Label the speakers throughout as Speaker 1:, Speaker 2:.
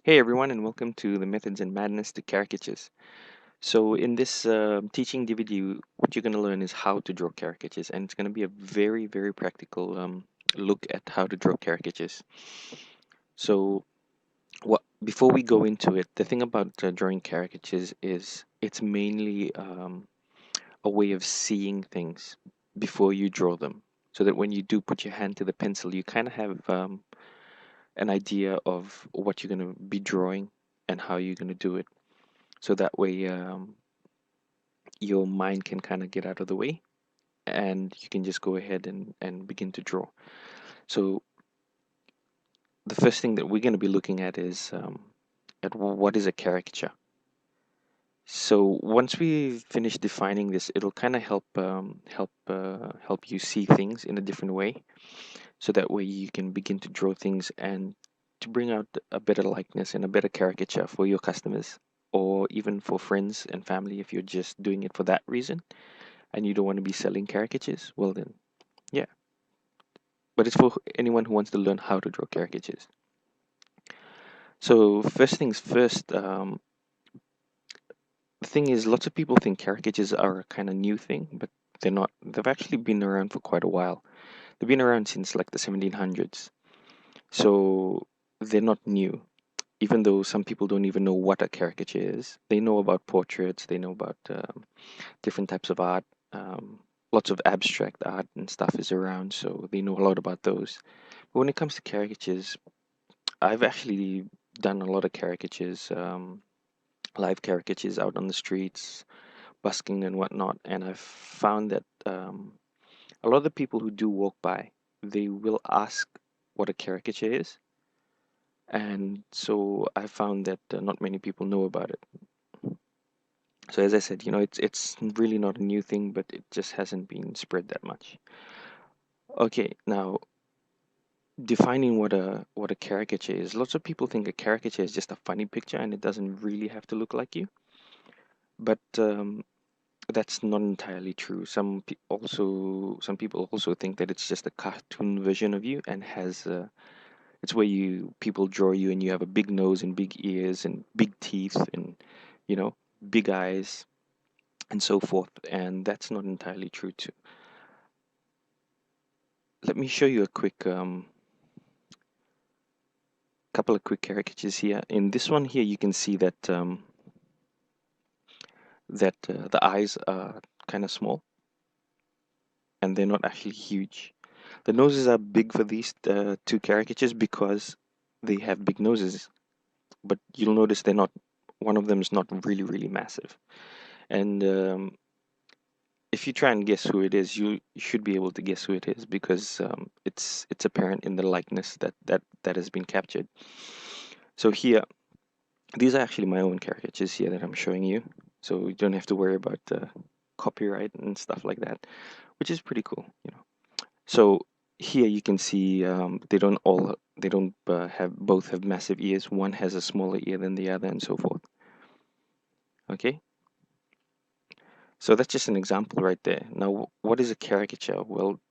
Speaker 1: Hey everyone, and welcome to the Methods and Madness to Caricatures. So, in this teaching DVD, what you're going to learn is how to draw caricatures, and it's going to be a very, very practical look at how to draw caricatures. So, what before we go into it, the thing about drawing caricatures is it's mainly a way of seeing things before you draw them, so that when you do put your hand to the pencil, you kind of have an idea of what you're going to be drawing and how you're going to do it. So that way, your mind can kind of get out of the way and you can just go ahead and begin to draw. So the first thing that we're going to be looking at is at what is a caricature. So once we finish defining this, it'll kind of help you see things in a different way. So that way you can begin to draw things and to bring out a better likeness and a better caricature for your customers, or even for friends and family if you're just doing it for that reason and you don't want to be selling caricatures. Well then, yeah, but it's for anyone who wants to learn how to draw caricatures. So first things first, the thing is, lots of people think caricatures are a kind of new thing, but they're not. They've actually been around for quite a while. They've been around since like the 1700s. So they're not new. Even though some people don't even know what a caricature is, they know about portraits, they know about different types of art. Um, Lots of abstract art and stuff is around, so they know a lot about those. But when it comes to caricatures, I've actually done a lot of caricatures, live caricatures out on the streets, busking and whatnot, and I've found that a lot of the people who do walk by, they will ask what a caricature is, and so I found that not many people know about it. So as I said, it's really not a new thing, but it just hasn't been spread that much. Okay, now defining what a caricature is. Lots of people think a caricature is just a funny picture and it doesn't really have to look like you. But that's not entirely true. Some people also think that it's just a cartoon version of you and has it's where you people draw you and you have a big nose and big ears and big teeth and you know big eyes and so forth. And that's not entirely true too. Let me show you a quick couple of quick caricatures here. In this one here, you can see that the eyes are kind of small and they're not actually huge. The noses are big for these two caricatures because they have big noses, but you'll notice they're not, one of them is not really, really massive. And if you try and guess who it is, you should be able to guess who it is because it's apparent in the likeness that has been captured. So here, these are actually my own caricatures here that I'm showing you, so you don't have to worry about copyright and stuff like that, which is pretty cool. So here you can see they don't have both have massive ears. One has a smaller ear than the other, and so forth. Okay, so that's just an example right there. Now, what is a caricature? Well,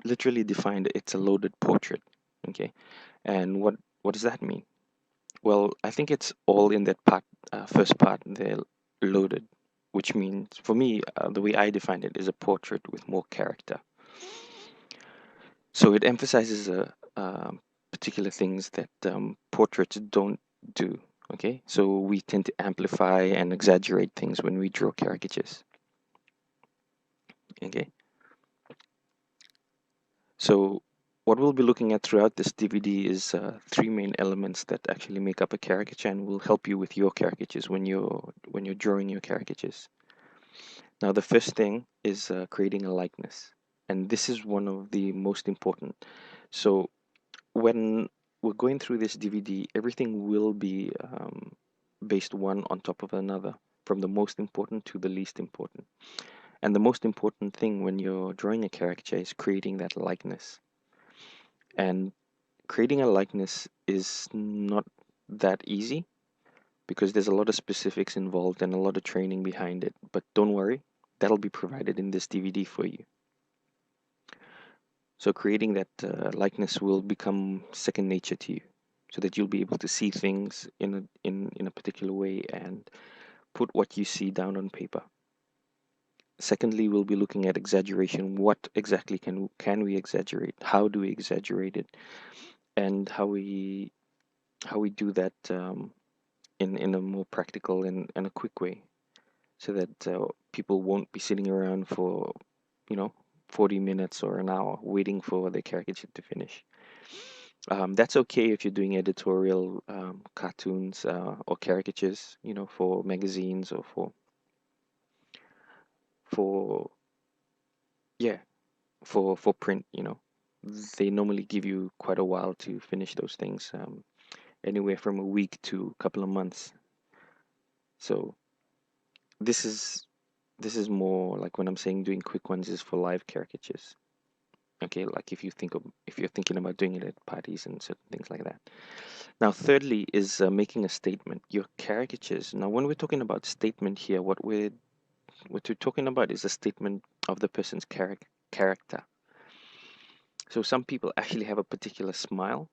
Speaker 1: literally defined, it's a loaded portrait. Okay, and what does that mean? Well, I think it's all in that part, first part. They're loaded, which means for me, the way I define it is a portrait with more character. So it emphasizes particular things that portraits don't do. Okay, so we tend to amplify and exaggerate things when we draw caricatures. Okay, so what we'll be looking at throughout this DVD is three main elements that actually make up a caricature and will help you with your caricatures when you're drawing your caricatures. Now, the first thing is creating a likeness, and this is one of the most important. So when we're going through this DVD, everything will be based one on top of another, from the most important to the least important. And the most important thing when you're drawing a caricature is creating that likeness. And creating a likeness is not that easy because there's a lot of specifics involved and a lot of training behind it. But don't worry, that'll be provided in this DVD for you. So creating that likeness will become second nature to you. so that you'll be able to see things in a particular way and put what you see down on paper. Secondly, we'll be looking at exaggeration. What exactly can we exaggerate? How do we exaggerate it? And how we do that in a more practical and a quick way, so that people won't be sitting around for, you know, 40 minutes or an hour waiting for the caricature to finish. That's okay if you're doing editorial cartoons or caricatures, for magazines or for yeah, for print. They normally give you quite a while to finish those things, anywhere from a week to a couple of months. So this is this is more like when I'm saying doing quick ones is for live caricatures. Okay, like if you're thinking about doing it at parties and certain things like that. Now, thirdly is making a statement. Your caricatures. Now, when we're talking about statement here, what we're talking about is a statement of the person's character. So some people actually have a particular smile,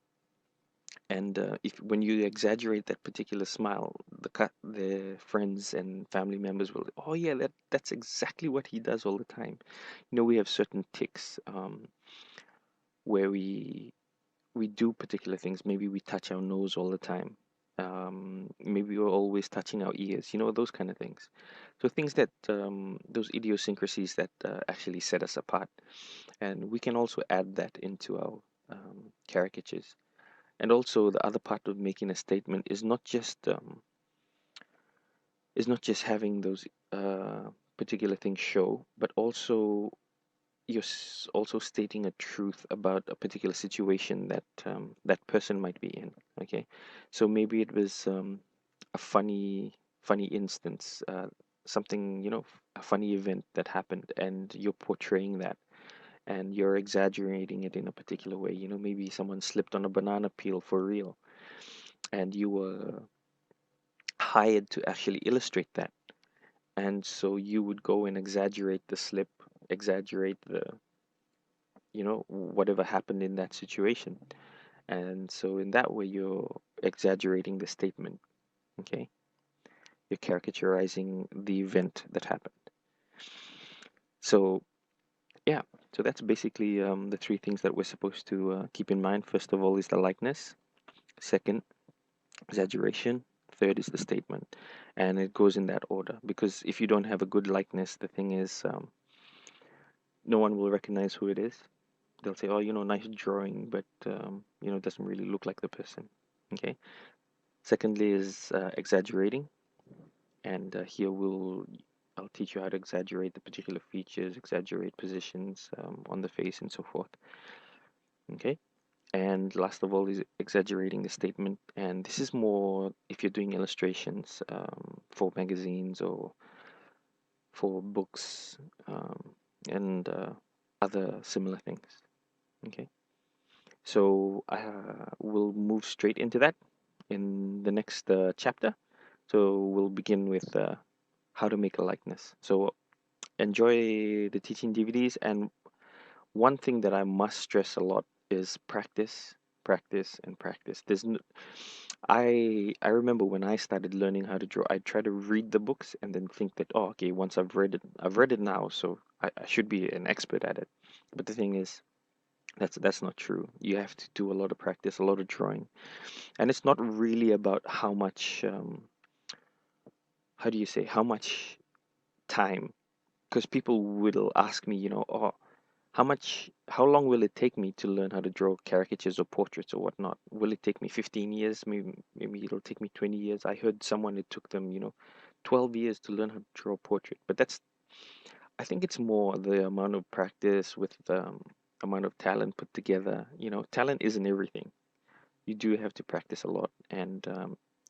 Speaker 1: and if when you exaggerate that particular smile, the friends and family members will, oh yeah, that's exactly what he does all the time. We have certain tics, where we do particular things. Maybe we touch our nose all the time. Maybe we're always touching our ears, those kind of things. So things that, those idiosyncrasies that actually set us apart. And we can also add that into our caricatures. And also the other part of making a statement is not just having those particular things show, but also you're also stating a truth about a particular situation that that person might be in. Okay, so maybe it was a funny instance, something, a funny event that happened, and you're portraying that, and you're exaggerating it in a particular way. Maybe someone slipped on a banana peel for real, and you were hired to actually illustrate that, and so you would go and exaggerate the slip, exaggerate the, whatever happened in that situation. And so in that way, you're exaggerating the statement. Okay, you're caricaturizing the event that happened. So yeah, so that's basically the three things that we're supposed to keep in mind. First of all is the likeness. Second, exaggeration. Third is the statement, and it goes in that order, because if you don't have a good likeness, the thing is, no one will recognize who it is. They'll say, oh, nice drawing, but it doesn't really look like the person. Okay. Secondly is exaggerating, and here I'll teach you how to exaggerate the particular features, exaggerate positions on the face, and so forth. Okay. And last of all is exaggerating the statement, and this is more if you're doing illustrations for magazines or for books, and other similar things. Okay. So I will move straight into that in the next chapter. So we'll begin with how to make a likeness. So enjoy the teaching DVDs. And one thing that I must stress a lot is practice, practice, and practice. I remember when I started learning how to draw, I try to read the books and then think that, oh, okay, once I've read it now, so I should be an expert at it. But the thing is, that's not true. You have to do a lot of practice, a lot of drawing, and it's not really about how much, how do you say, how much time. Because people will ask me, oh, how long will it take me to learn how to draw caricatures or portraits or whatnot? Will it take me 15 years? Maybe it'll take me 20 years. I heard someone, it took them, 12 years to learn how to draw a portrait. But I think it's more the amount of practice with amount of talent put together. Talent isn't everything. You do have to practice a lot. And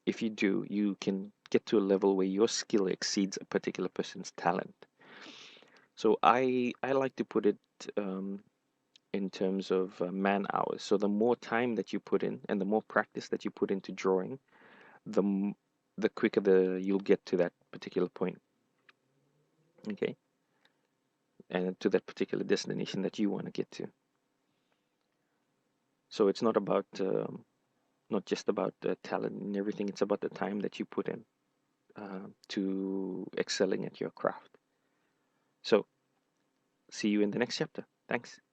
Speaker 1: if you do, you can get to a level where your skill exceeds a particular person's talent. So I like to put it um, in terms of man hours. So the more time that you put in and the more practice that you put into drawing, the m- the quicker you'll get to that particular point, okay, and to that particular destination that you want to get to. So it's not just about the talent and everything. It's about the time that you put in to excelling at your craft. So, see you in the next chapter. Thanks.